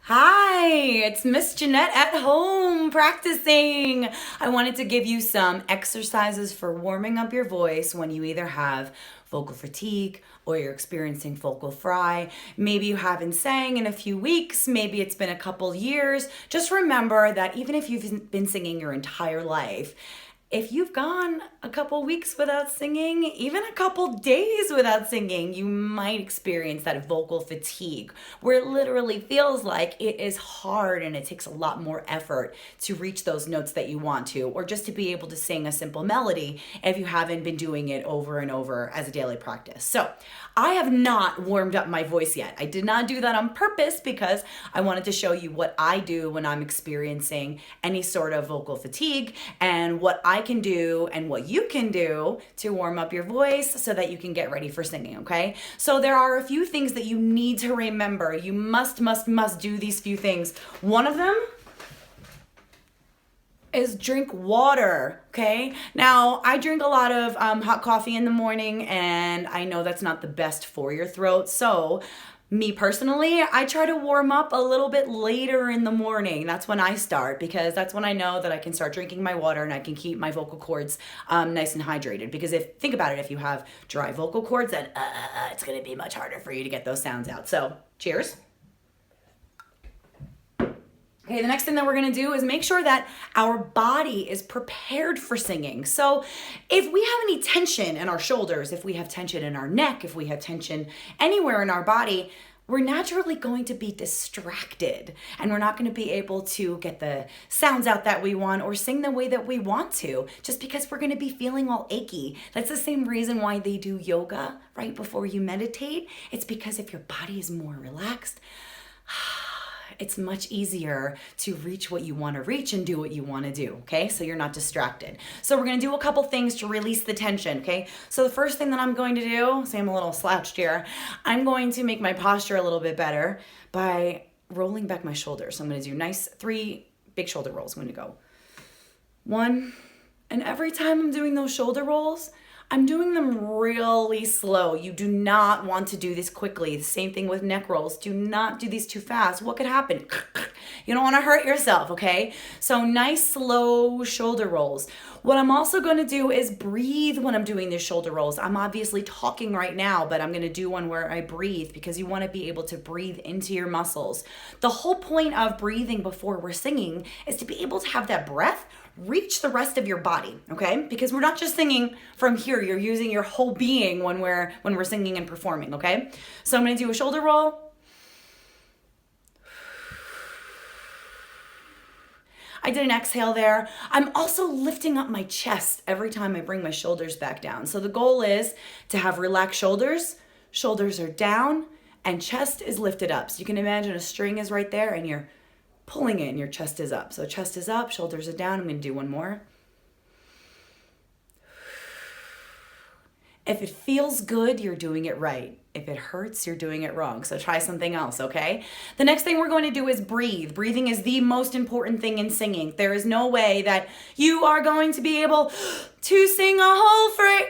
Hi, it's Miss Jeanette at home practicing. I wanted to give you some exercises for warming up your voice when you either have vocal fatigue or you're experiencing vocal fry. Maybe you haven't sang in a few weeks, maybe it's been a couple years. Just remember that even if you've been singing your entire life, if you've gone a couple weeks without singing, even a couple days without singing, you might experience that vocal fatigue where it literally feels like it is hard and it takes a lot more effort to reach those notes that you want to, or just to be able to sing a simple melody if you haven't been doing it over and over as a daily practice. So I have not warmed up my voice yet. I did not do that on purpose because I wanted to show you what I do when I'm experiencing any sort of vocal fatigue and what I can do and what you can do to warm up your voice so that you can get ready for singing, okay? So there are a few things that you need to remember. You must do these few things. One of them is drink water, okay? Now, I drink a lot of hot coffee in the morning, and I know that's not the best for your throat. So, me personally, I try to warm up a little bit later in the morning. That's when I start, because that's when I know that I can start drinking my water and I can keep my vocal cords nice and hydrated. Because think about it, if you have dry vocal cords, then it's gonna be much harder for you to get those sounds out. So, cheers. Okay, the next thing that we're gonna do is make sure that our body is prepared for singing. So if we have any tension in our shoulders, if we have tension in our neck, if we have tension anywhere in our body, we're naturally going to be distracted and we're not gonna be able to get the sounds out that we want or sing the way that we want to, just because we're gonna be feeling all achy. That's the same reason why they do yoga right before you meditate. It's because if your body is more relaxed, it's much easier to reach what you want to reach and do what you want to do, okay? So you're not distracted. So we're going to do a couple things to release the tension, okay? So the first thing that I'm going to do, say I'm a little slouched here, I'm going to make my posture a little bit better by rolling back my shoulders. So I'm going to do nice 3 big shoulder rolls. I'm going to go 1, and every time I'm doing those shoulder rolls, I'm doing them really slow. You do not want to do this quickly. The same thing with neck rolls. Do not do these too fast. What could happen? You don't want to hurt yourself, okay? So nice, slow shoulder rolls. What I'm also going to do is breathe when I'm doing these shoulder rolls. I'm obviously talking right now, but I'm going to do one where I breathe, because you want to be able to breathe into your muscles. The whole point of breathing before we're singing is to be able to have that breath reach the rest of your body, okay? Because we're not just singing from here, you're using your whole being when we're singing and performing, okay? So I'm gonna do a shoulder roll. I did an exhale there. I'm also lifting up my chest every time I bring my shoulders back down. So the goal is to have relaxed shoulders, shoulders are down, and chest is lifted up. So you can imagine a string is right there and you're pulling it and your chest is up. So chest is up, shoulders are down. I'm going to do one more. If it feels good, you're doing it right. If it hurts, you're doing it wrong. So try something else, okay? The next thing we're going to do is breathe. Breathing is the most important thing in singing. There is no way that you are going to be able to sing a whole phrase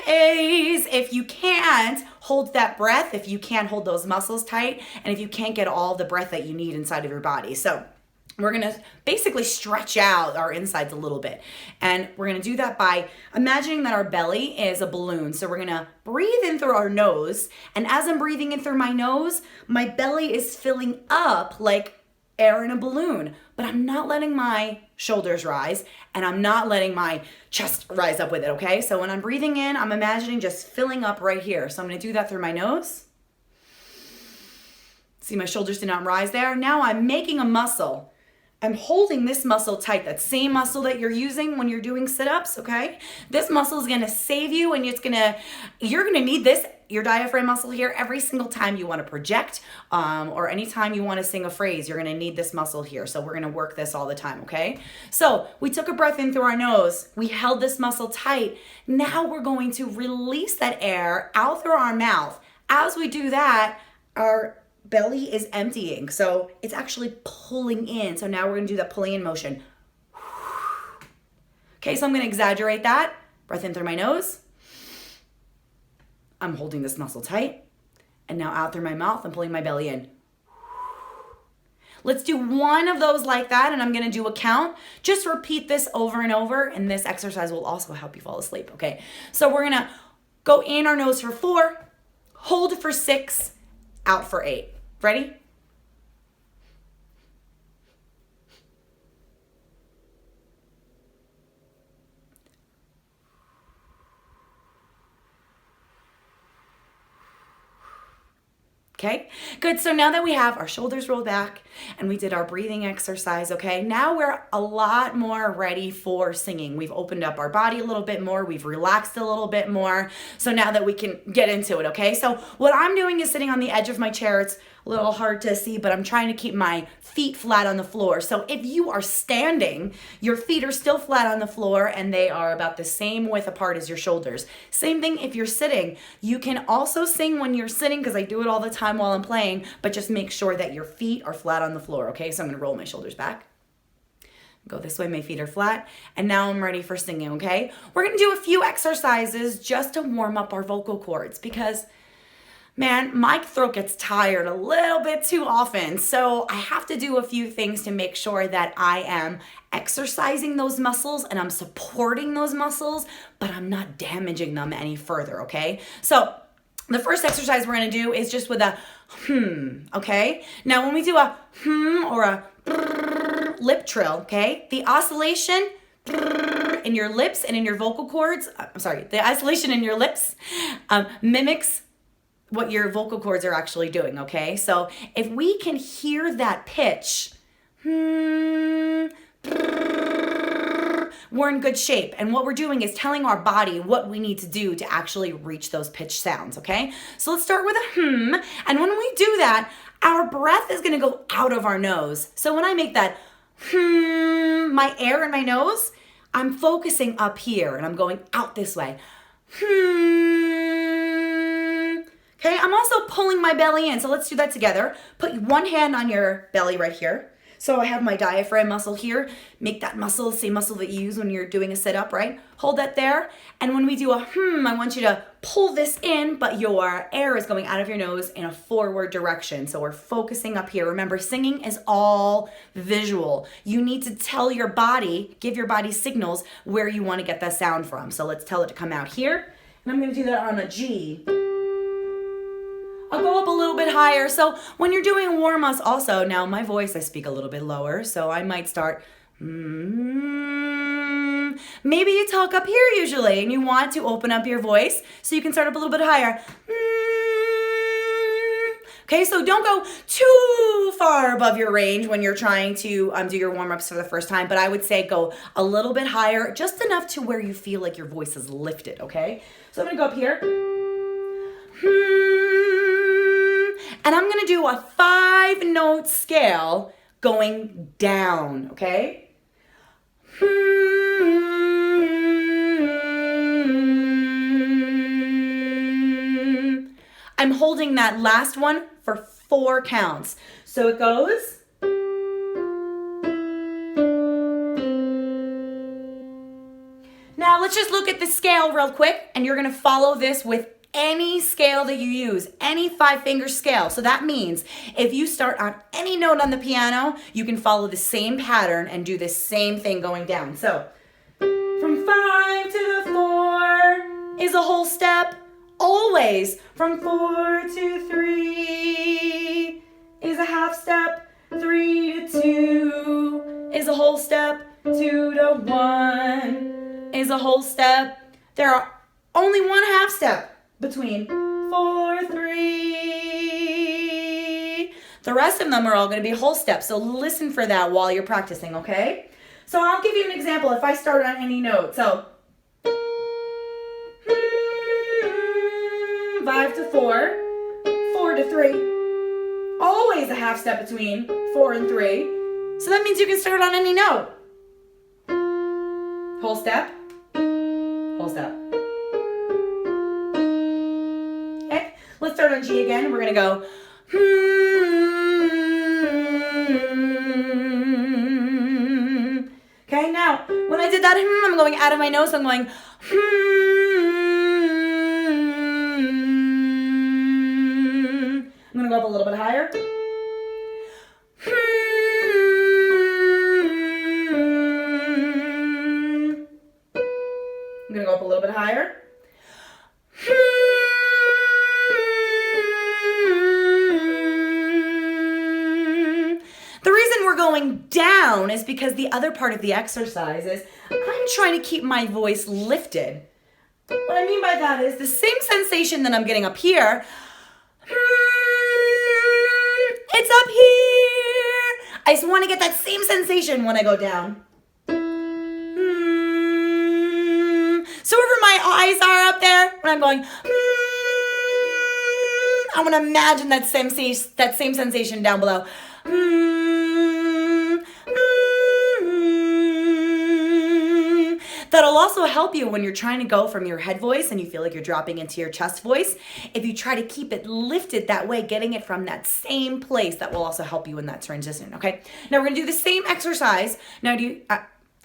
if you can't hold that breath, if you can't hold those muscles tight, and if you can't get all the breath that you need inside of your body. So we're gonna basically stretch out our insides a little bit. And we're gonna do that by imagining that our belly is a balloon. So we're gonna breathe in through our nose. And as I'm breathing in through my nose, my belly is filling up like air in a balloon, but I'm not letting my shoulders rise and I'm not letting my chest rise up with it, okay? So when I'm breathing in, I'm imagining just filling up right here. So I'm gonna do that through my nose. See, my shoulders did not rise there. Now I'm making a muscle. I'm holding this muscle tight, that same muscle that you're using when you're doing sit-ups, okay? This muscle is gonna save you, and you're gonna need this, your diaphragm muscle here, every single time you wanna project, or anytime you wanna sing a phrase, you're gonna need this muscle here. So we're gonna work this all the time, okay? So we took a breath in through our nose, we held this muscle tight. Now we're going to release that air out through our mouth. As we do that, our belly is emptying, so it's actually pulling in. So now we're gonna do that pulling in motion. Okay, so I'm gonna exaggerate that. Breath in through my nose. I'm holding this muscle tight. And now out through my mouth, I'm pulling my belly in. let's do one of those like that, and I'm gonna do a count. Just repeat this over and over, and this exercise will also help you fall asleep, okay? So we're gonna go in our nose for 4, hold for 6, out for 8. Ready? Okay, good. So now that we have our shoulders rolled back and we did our breathing exercise, okay, now we're a lot more ready for singing. We've opened up our body a little bit more. We've relaxed a little bit more. So now that we can get into it, okay? So what I'm doing is sitting on the edge of my chair. It's a little hard to see, but I'm trying to keep my feet flat on the floor. So if you are standing, your feet are still flat on the floor and they are about the same width apart as your shoulders. Same thing if you're sitting. You can also sing when you're sitting, because I do it all the time while I'm playing, but just make sure that your feet are flat on the floor, okay? So I'm gonna roll my shoulders back. Go this way, my feet are flat, and now I'm ready for singing, okay? We're gonna do a few exercises just to warm up our vocal cords, because man, my throat gets tired a little bit too often. So I have to do a few things to make sure that I am exercising those muscles and I'm supporting those muscles, but I'm not damaging them any further, okay? So the first exercise we're gonna do is just with a okay? Now when we do a or a lip trill, okay? The oscillation in your lips and in your vocal cords, the oscillation in your lips mimics what your vocal cords are actually doing, okay? So if we can hear that pitch, we're in good shape. And what we're doing is telling our body what we need to do to actually reach those pitch sounds, okay? So let's start with a and when we do that, our breath is gonna go out of our nose. So when I make that my air in my nose, I'm focusing up here and I'm going out this way. Okay, I'm also pulling my belly in, so let's do that together. Put one hand on your belly right here. So I have my diaphragm muscle here. Make that muscle the same muscle that you use when you're doing a sit-up, right? Hold that there. And when we do a I want you to pull this in, but your air is going out of your nose in a forward direction. So we're focusing up here. Remember, singing is all visual. You need to tell your body, give your body signals where you want to get that sound from. So let's tell it to come out here. And I'm going to do that on a G. I'll go up a little bit higher. So when you're doing warm-ups also, now my voice, I speak a little bit lower, so I might start, maybe you talk up here usually, and you want to open up your voice, so you can start up a little bit higher. Okay, so don't go too far above your range when you're trying to do your warm-ups for the first time, but I would say go a little bit higher, just enough to where you feel like your voice is lifted, okay? So I'm gonna go up here. And I'm gonna do a 5-note scale going down, okay? I'm holding that last one for 4 counts. So it goes. Now let's just look at the scale real quick, and you're gonna follow this with any scale that you use, any 5-finger scale. So that means if you start on any note on the piano, you can follow the same pattern and do the same thing going down. So from 5 to 4 is a whole step. Always from 4 to 3 is a half step. 3 to 2 is a whole step. 2 to 1 is a whole step. There are only one half step between 4, 3. The rest of them are all going to be whole steps. So listen for that while you're practicing, okay? So I'll give you an example if I start on any note. So 5 to 4, 4 to 3. Always a half step between 4 and 3. So that means you can start on any note. Whole step, whole step. Let's start on G again. We're going to go. Okay, now, when I did that, I'm going out of my nose. So I'm going. I'm going to go up a little bit higher. higher. The reason we're going down is because the other part of the exercise is I'm trying to keep my voice lifted. What I mean by that is the same sensation that I'm getting up here, it's up here. I just want to get that same sensation when I go down. So wherever my eyes are up there, when I'm going, I want to imagine that same sensation down below. That'll also help you when you're trying to go from your head voice and you feel like you're dropping into your chest voice. If you try to keep it lifted that way, getting it from that same place, that will also help you in that transition, okay? Now we're gonna do the same exercise. Now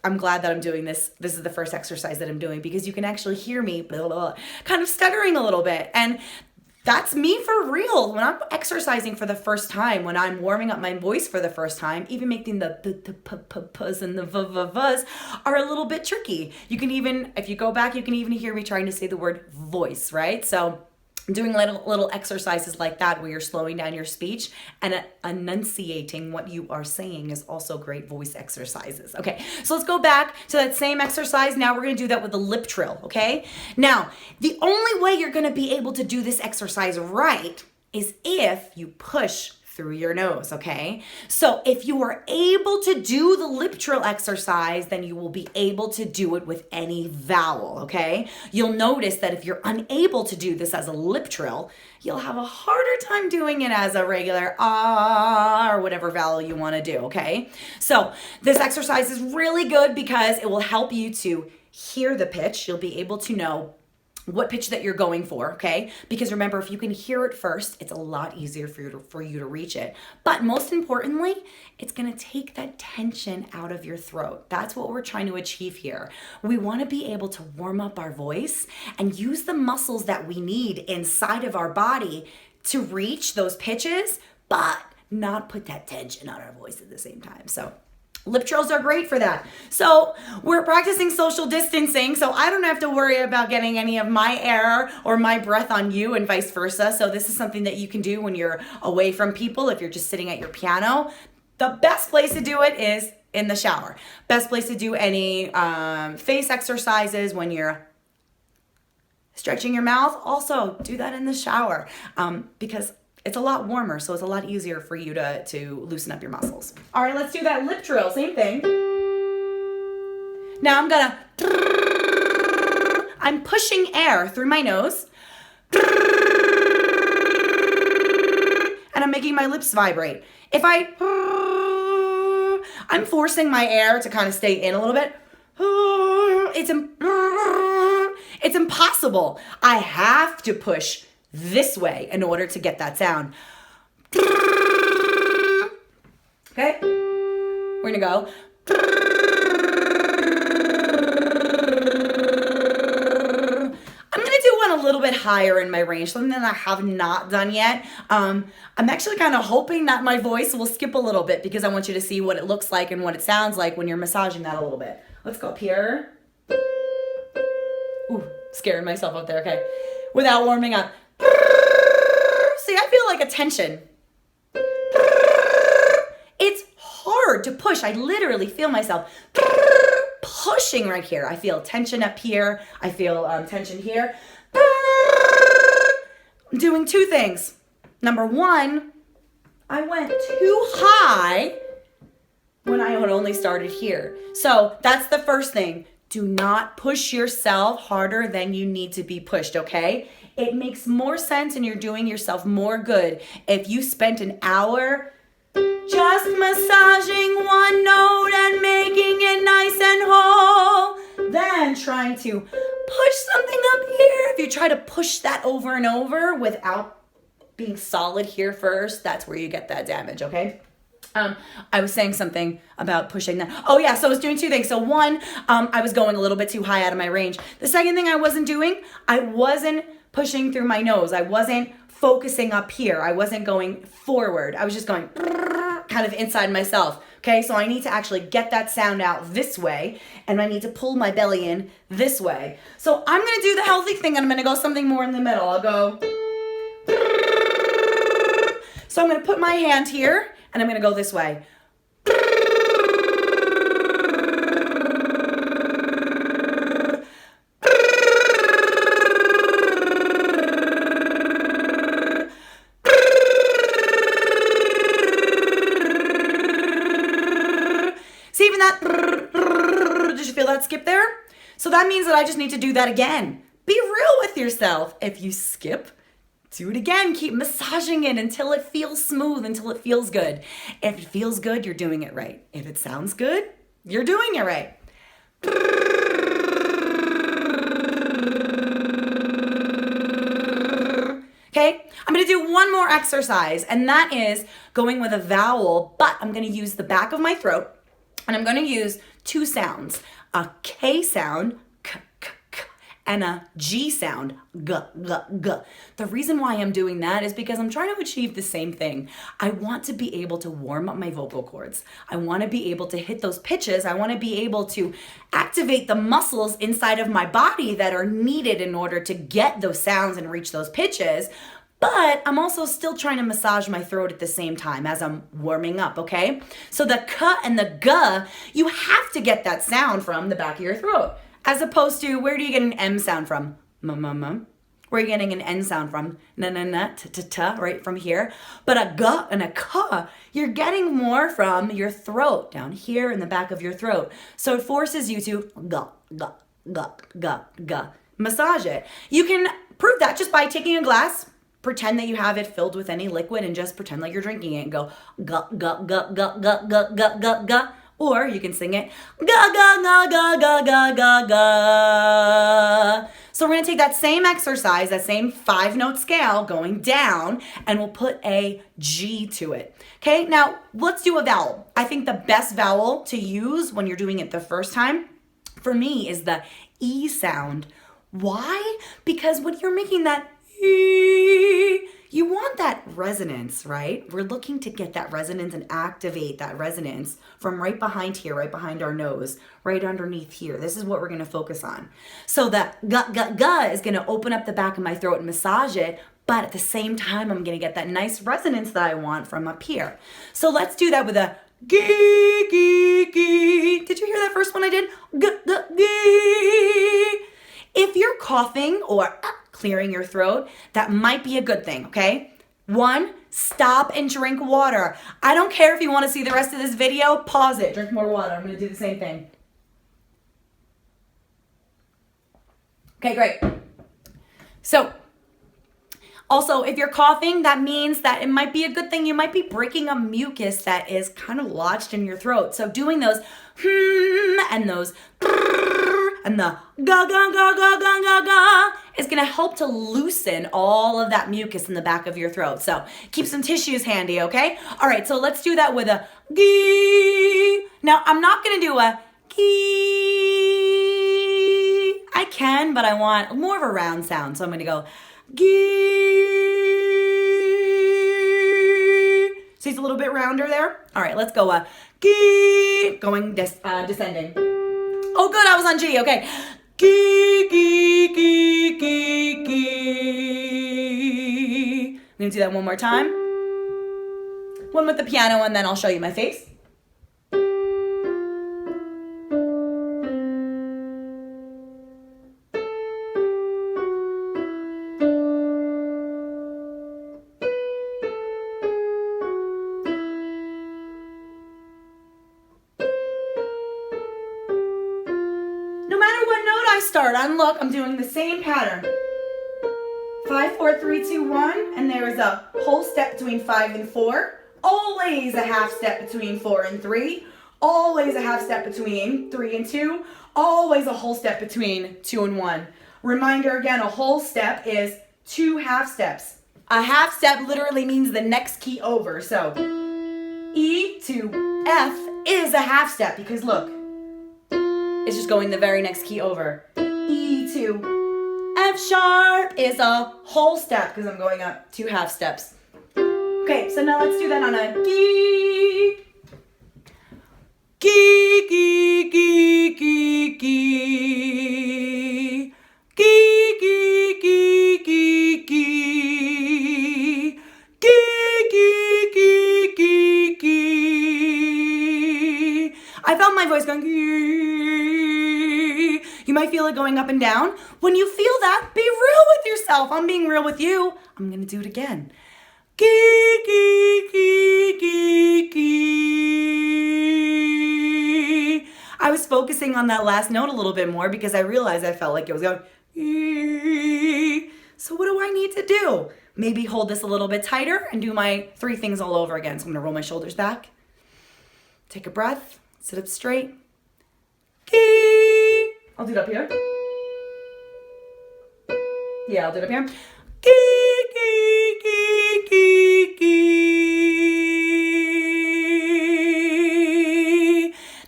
I'm glad that I'm doing this. This is the first exercise that I'm doing because you can actually hear me blah, blah, blah, kind of stuttering a little bit. And that's me for real. When I'm exercising for the first time, when I'm warming up my voice for the first time, even making the p-p-p-ps and the v-v-vs are a little bit tricky. You can even, if you go back, you can even hear me trying to say the word voice, right? So I'm doing little exercises like that where you're slowing down your speech and enunciating what you are saying is also great voice exercises. Okay, so let's go back to that same exercise. Now we're gonna do that with the lip trill, okay? Now, the only way you're gonna be able to do this exercise right is if you push through your nose, okay? So if you are able to do the lip trill exercise, then you will be able to do it with any vowel, okay? You'll notice that if you're unable to do this as a lip trill, you'll have a harder time doing it as a regular ah or whatever vowel you wanna do, okay? So this exercise is really good because it will help you to hear the pitch. You'll be able to know what pitch that you're going for, okay? Because remember, if you can hear it first, it's a lot easier for you to reach it. But most importantly, it's gonna take that tension out of your throat. That's what we're trying to achieve here. We wanna be able to warm up our voice and use the muscles that we need inside of our body to reach those pitches, but not put that tension on our voice at the same time. So lip trills are great for that. So we're practicing social distancing, so I don't have to worry about getting any of my air or my breath on you and vice versa. So this is something that you can do when you're away from people, if you're just sitting at your piano. The best place to do it is in the shower. Best place to do any face exercises when you're stretching your mouth. Also do that in the shower because it's a lot warmer, so it's a lot easier for you to loosen up your muscles. All right, let's do that lip trill, same thing. Now I'm pushing air through my nose, and I'm making my lips vibrate. If I'm forcing my air to kind of stay in a little bit, it's impossible. I have to push this way in order to get that sound. Okay? We're gonna go. I'm gonna do one a little bit higher in my range, something that I have not done yet. I'm actually kind of hoping that my voice will skip a little bit because I want you to see what it looks like and what it sounds like when you're massaging that a little bit. Let's go up here. Ooh, scaring myself up there, okay. Without warming up. See, I feel like a tension. It's hard to push. I literally feel myself pushing right here. I feel tension up here. I feel tension here. I'm doing two things. Number one, I went too high when I had only started here. So that's the first thing. Do not push yourself harder than you need to be pushed, okay? It makes more sense and you're doing yourself more good if you spent an hour just massaging one note and making it nice and whole than trying to push something up here. If you try to push that over and over without being solid here first, that's where you get that damage, okay? I was saying something about pushing that. Oh yeah, so I was doing two things. So one, I was going a little bit too high out of my range. The second thing I wasn't doing, I wasn't pushing through my nose. I wasn't focusing up here. I wasn't going forward. I was just going kind kind of inside myself. Okay, so I need to actually get that sound out this way, and I need to pull my belly in this way. So I'm gonna do the healthy thing, and I'm gonna go something more in the middle. I'll go. So I'm gonna put my hand here, and I'm gonna go this way. See, even that, did you feel that skip there? So that means that I just need to do that again. Be real with yourself. If you skip, do it again. Keep massaging it until it feels smooth, until it feels good. If it feels good, you're doing it right. If it sounds good, you're doing it right. Okay, I'm gonna do one more exercise, and that is going with a vowel, but I'm gonna use the back of my throat, and I'm gonna use two sounds, a K sound, k, k, k, and a G sound, g, g, g. The reason why I'm doing that is because I'm trying to achieve the same thing. I want to be able to warm up my vocal cords. I want to be able to hit those pitches. I want to be able to activate the muscles inside of my body that are needed in order to get those sounds and reach those pitches. But I'm also still trying to massage my throat at the same time as I'm warming up, okay? So the k and the g, you have to get that sound from the back of your throat. As opposed to, where do you get an M sound from? M. Where are you getting an N sound from? N, t, t, t, right from here. But a g and a k, you're getting more from your throat, down here in the back of your throat. So it forces you to g. Massage it. You can prove that just by taking a glass, pretend that you have it filled with any liquid, and just pretend like you're drinking it and go g. Or you can sing it ga. So we're gonna take that same exercise, that same 5-note scale going down, and we'll put a G to it. Okay, now let's do a vowel. I think the best vowel to use when you're doing it the first time, for me, is the E sound. Why? Because when you're making that E, you want that resonance, right? We're looking to get that resonance and activate that resonance from right behind here, right behind our nose, right underneath here. This is what we're gonna focus on. So that ga is gonna open up the back of my throat and massage it, but at the same time, I'm gonna get that nice resonance that I want from up here. So let's do that with a gee. Did you hear that first one I did? Gee. If you're coughing or clearing your throat, that might be a good thing, okay? 1, stop and drink water. I don't care if you want to see the rest of this video, pause it, drink more water. I'm going to do the same thing. Okay, great. So, also, if you're coughing, that means that it might be a good thing. You might be breaking a mucus that is kind of lodged in your throat. So doing those and those and the ga is gonna help to loosen all of that mucus in the back of your throat. So keep some tissues handy, okay? All right, so let's do that with a gee. Now, I'm not gonna do a gee. I can, but I want more of a round sound. So I'm gonna go gee. See, it's a little bit rounder there. All right, let's go gee. Going descending. Oh, good, I was on G, okay. Gee. I'm gonna do that one more time. One with the piano, and then I'll show you my face. Look, I'm doing the same pattern. 5, 4, 3, 2, 1, and there is a whole step between 5 and 4. Always a half step between 4 and 3. Always a half step between 3 and 2. Always a whole step between 2 and 1. Reminder again, a whole step is 2 half steps. A half step literally means the next key over. So E to F is a half step because look, it's just going the very next key over. E to F sharp is a whole step because I'm going up 2 half steps. Okay, so now let's do that on a G. love my voice going, you might feel it going up and down. When you feel that, be real with yourself. I'm being real with you. I'm going to do it again. I was focusing on that last note a little bit more because I realized I felt like it was going. So what do I need to do? Maybe hold this a little bit tighter and do my 3 things all over again. So I'm going to roll my shoulders back. Take a breath. Sit up straight. I'll do it up here. Yeah, I'll do it up here.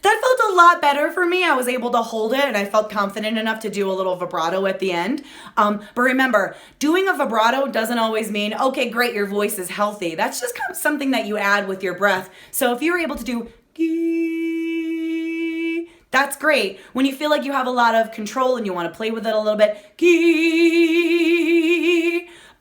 That felt a lot better for me. I was able to hold it and I felt confident enough to do a little vibrato at the end. But remember, doing a vibrato doesn't always mean, okay, great, your voice is healthy. That's just kind of something that you add with your breath. So if you're able to do that's great. When you feel like you have a lot of control and you want to play with it a little bit,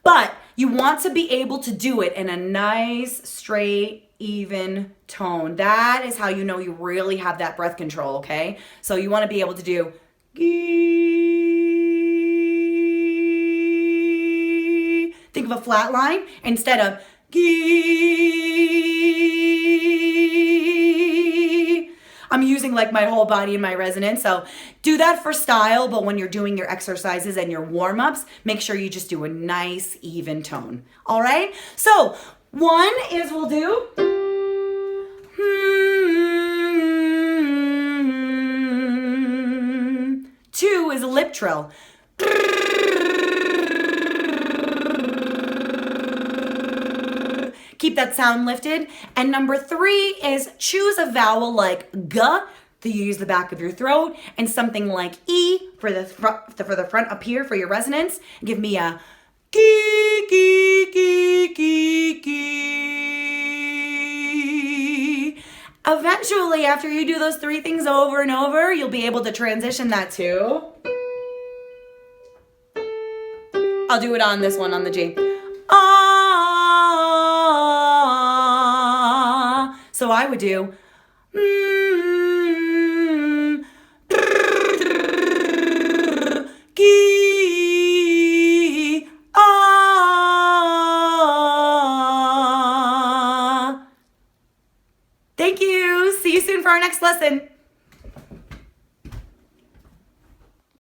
but you want to be able to do it in a nice, straight, even tone. That is how you know you really have that breath control, okay? So you want to be able to do think of a flat line instead of I'm using like my whole body and my resonance. So do that for style, but when you're doing your exercises and your warm-ups, make sure you just do a nice, even tone. All right? So 1 is we'll do. 2 is a lip trill. Keep that sound lifted. And number 3 is choose a vowel like G to use the back of your throat and something like E for the front up here for your resonance. Give me a gee, gee, gee, gee, gee. Eventually, after you do those 3 things over and over, you'll be able to transition that to. I'll do it on this one, on the G. So I would do Thank you. See you soon for our next lesson.